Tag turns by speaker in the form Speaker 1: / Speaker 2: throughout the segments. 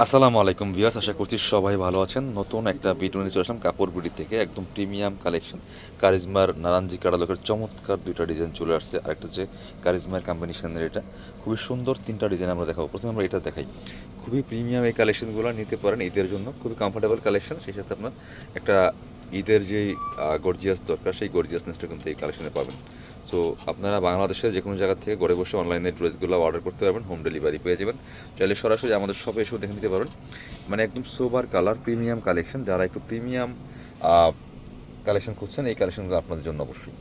Speaker 1: আসসালামু আলাইকুম ভিউয়ার্স, আশা করছি সবাই ভালো আছেন। নতুন একটা ভিডিও নিয়ে চলে আসলাম কাপড় বিডি থেকে। একদম প্রিমিয়াম কালেকশন কারিজমার নারাঞ্জি কাটালকের চমৎকার দুইটা ডিজাইন চলে আসছে। আরেকটা হচ্ছে কারিজমার কম্বিনেশনের, এটা খুবই সুন্দর তিনটা ডিজাইন আমরা দেখাবো। প্রথমে আমরা এটা দেখাই। খুবই প্রিমিয়াম এই কালেকশনগুলো নিতে পারেন ঈদের জন্য, খুবই কমফোর্টেবল কালেকশন। সেই সাথে আপনার একটা ঈদের যেই গর্জিয়াস দরকার, সেই গর্জিয়াসনেসটা কিন্তু এই কালেকশনে পাবেন। সো আপনারা বাংলাদেশের যে কোনো জায়গা থেকে ঘরে বসে অনলাইনে ড্রেসগুলো অর্ডার করতে পারবেন, হোম ডেলিভারি পেয়ে যাবেন। চাইলে সরাসরি আমাদের শপে এসেও দেখে নিতে পারবেন। মানে একদম সোবার কালার প্রিমিয়াম কালেকশন। যারা একটু প্রিমিয়াম কালেকশন খুঁজছেন, এই কালেকশনগুলো আপনাদের জন্য অবশ্যই।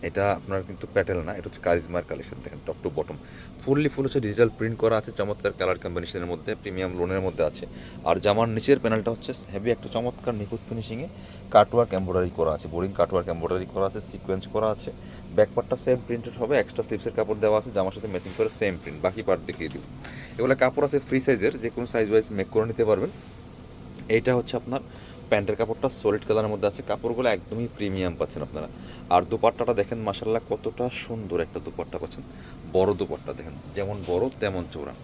Speaker 1: এটা আপনার কিন্তু প্যাটেল না, এটা হচ্ছে কারিজমার কালেকশন। দেখেন টপ টু বটম ফুল হচ্ছে ডিজিটাল প্রিন্ট করা আছে, চমৎকার কালার কম্বিনেশনের মধ্যে, প্রিমিয়াম লোনের মধ্যে আছে। আর জামার নিচের প্যানেলটা হচ্ছে হেভি একটা চমৎকার নিখুঁত ফিনিশিংয়ে কাটওয়ার্ক এমব্রয়ডারি করা আছে, বোরিং কাটওয়ার্ক এমব্রয়ডারি করা আছে, সিকোয়েন্স করা আছে। ব্যাকপার্টটা সেম প্রিন্টেড হবে, এক্সট্রা স্লিপসের কাপড় দেওয়া আছে, জামার সাথে ম্যাচিং করে সেম প্রিন্ট। বাকি পার্ট দেখিয়ে দিব। এগুলো কাপড় আছে ফ্রি সাইজের, যে কোনো সাইজ ওয়াইজ মেক করে নিতে পারবেন। এইটা হচ্ছে আপনার প্যান্টের কাপড়টা সলিড কালারের মধ্যে আছে, কাপড়গুলো একদমই প্রিমিয়াম পাচ্ছেন আপনারা। আর দুপাট্টাটা দেখেন মাশাল্লাহ কতটা সুন্দর একটা দুপাট্টা পাচ্ছেন। বড় দুপাট্টা দেখেন, যেমন বড় তেমন চওড়া।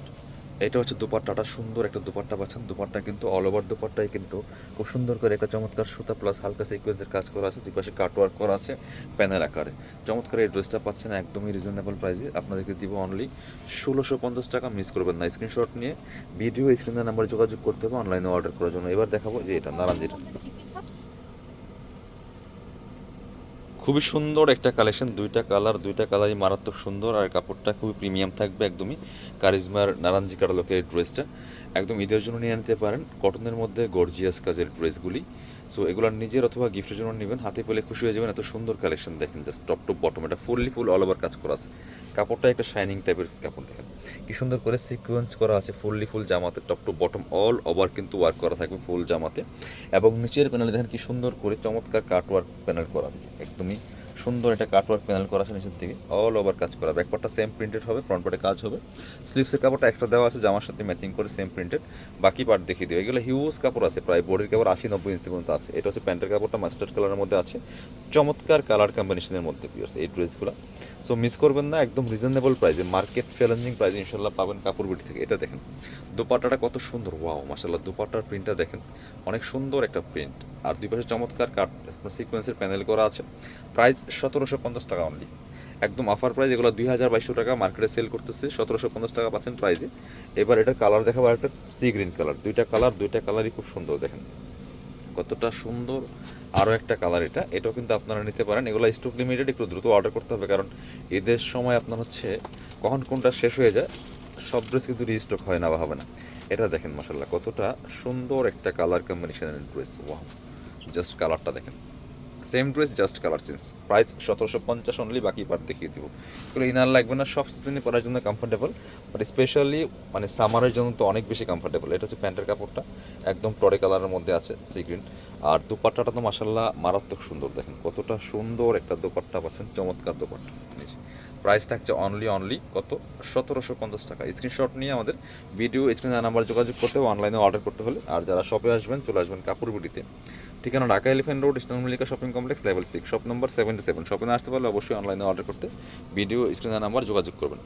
Speaker 1: এটা হচ্ছে দুপাট্টাটা, সুন্দর একটা দুপাট্টা পাচ্ছেন। দুপাট্টা কিন্তু অল ওভার দুপাট্টায় কিন্তু খুব সুন্দর করে একটা চমৎকার সুতা প্লাস হালকা সিকোয়েন্সের কাজ করা আছে, দুই পাশে কাটওয়ার্ক করা আছে প্যানেল আকারে। চমৎকার এই ড্রেসটা পাচ্ছেন একদমই রিজনেবল প্রাইসে। আপনাদেরকে দিব অনলি 1650 টাকা। মিস করবেন না। স্ক্রিনশট নিয়ে ভিডিও স্ক্রিনের নাম্বারে যোগাযোগ করতে হবে অনলাইনে অর্ডার করার জন্য। এবার দেখাবো যে এটা নারাঞ্জিটা, খুবই সুন্দর একটা কালেকশন। দুইটা কালারই মারাত্মক সুন্দর, আর কাপড়টা খুবই প্রিমিয়াম থাকবে একদমই। কারিজমার নারাঞ্জি কাটালকের ড্রেসটা একদম ঈদের জন্য নিয়ে নিতে পারেন। কটনের মধ্যে গর্জিয়াস কাজের ড্রেসগুলি। সো এগুলো নিজের অথবা গিফটের জন্য নেবেন, হাতে পেলে খুশি হয়ে যাবেন। এত সুন্দর কালেকশন দেখেন, জাস্ট টপ টু বটম এটা ফুল অল ওভার কাজ করা আছে। কাপড়টা একটা শাইনিং টাইপের কাপড় দেখেন, কি সুন্দর করে সিকোয়েন্স করা আছে ফুল জামাতে, top to bottom all over কিন্তু ওয়ার্ক করা থাকবে ফুল জামাতে। এবং নিচের প্যানেলে দেখেন কি সুন্দর করে চমৎকার কাট ওয়ার্ক প্যানেল করা আছে, একদমই সুন্দর একটা কাটওয়ার্ক প্যানেল করা আছে নিচের দিকে, অল ওভার কাজ করা। ব্যাকপার্টটা সেম প্রিন্টেড হবে, ফ্রন্ট পার্টে কাজ হবে। স্লিপসের কাপড়টা এক্সট্রা দেওয়া আছে, জামার সাথে ম্যাচিং করে সেম প্রিন্টেড। বাকি পার্ট দেখিয়ে দেবে। এগুলো হিউজ কাপড় আছে, প্রায় বডির কাপড় 80-90 ইঞ্চি পর্যন্ত আছে। এটা হচ্ছে প্যান্টের কাপড়টা মাস্টার্ড কালারের মধ্যে আছে, চমৎকার কালার কম্বিনেশনের মধ্যে এই ড্রেসগুলো। সো মিস করবেন না, একদম রিজনেবল প্রাইসে, মার্কেট চ্যালেঞ্জিং প্রাইসে ইনশাল্লাহ পাবেন কাপড় বিটি থেকে। এটা দেখেন দুপাট্টাটা কত সুন্দর, ওয়াও মাশাল্লাহ। দুপাট্টার প্রিন্টটা দেখেন, অনেক সুন্দর একটা প্রিন্ট। আর দুই পাশে চমৎকার কাট সিকোয়েন্সের প্যানেল করা আছে। প্রাইস 1750 টাকা অনলি, একদম অফার প্রাইস। এগুলো 2200 টাকা মার্কেটে সেল করতেছে, 1750 টাকা পাচ্ছেন প্রাইসে। এবার এটার কালার দেখাবো, একটা সি গ্রিন কালার। দুইটা কালারই খুব সুন্দর, দেখেন কতটা সুন্দর। আরও একটা কালার, এটাও কিন্তু আপনারা নিতে পারেন। এগুলো স্টক লিমিটেড, একটু দ্রুত অর্ডার করতে হবে, কারণ ঈদের সময় আপনার হচ্ছে কখন কোনটা শেষ হয়ে যায়, সব ড্রেস কিন্তু রিস্টক হয় না বা হবে না। এটা দেখেন মাসাল্লাহ কতটা সুন্দর একটা কালার কম্বিনেশনের ড্রেস, ওয়াও। জাস্ট কালারটা দেখেন, same dress just colour change. Price 1750 only, বাকি পার্ট দেখিয়ে দিব। এগুলো ইনার লাগবে না, সব সিজনে পরার জন্য কমফোর্টেবল, বাট স্পেশালি মানে সামারের জন্য তো অনেক বেশি কমফোর্টেবল। এটা হচ্ছে প্যান্টের কাপড়টা, একদম টরে কালারের মধ্যে আছে, সি গ্রিন। আর দুপাট্টাটা তো মাসাল্লাহ মারাত্মক সুন্দর, দেখেন কতটা সুন্দর একটা দুপাট্টা পাচ্ছেন, চমৎকার দুপাট্টা। প্রাইস থাকছে অনলি কত, 1750 টাকা। স্ক্রিনশট নিয়ে আমাদের ভিডিও স্ক্রিনে নাম্বার যোগাযোগ করতে হবে অনলাইনে অর্ডার করতে হলে। আর যারা শপে আসবেন চলে আসবেন কাপড় বিটিতে, ঠিকানা Dhaka elephant road, eastern Mallika shopping complex, level 6, shop number 77। শপে না আসতে পারলে অবশ্যই অনলাইনে অর্ডার করতে ভিডিও স্ক্রিনে নাম্বার যোগাযোগ করবেন।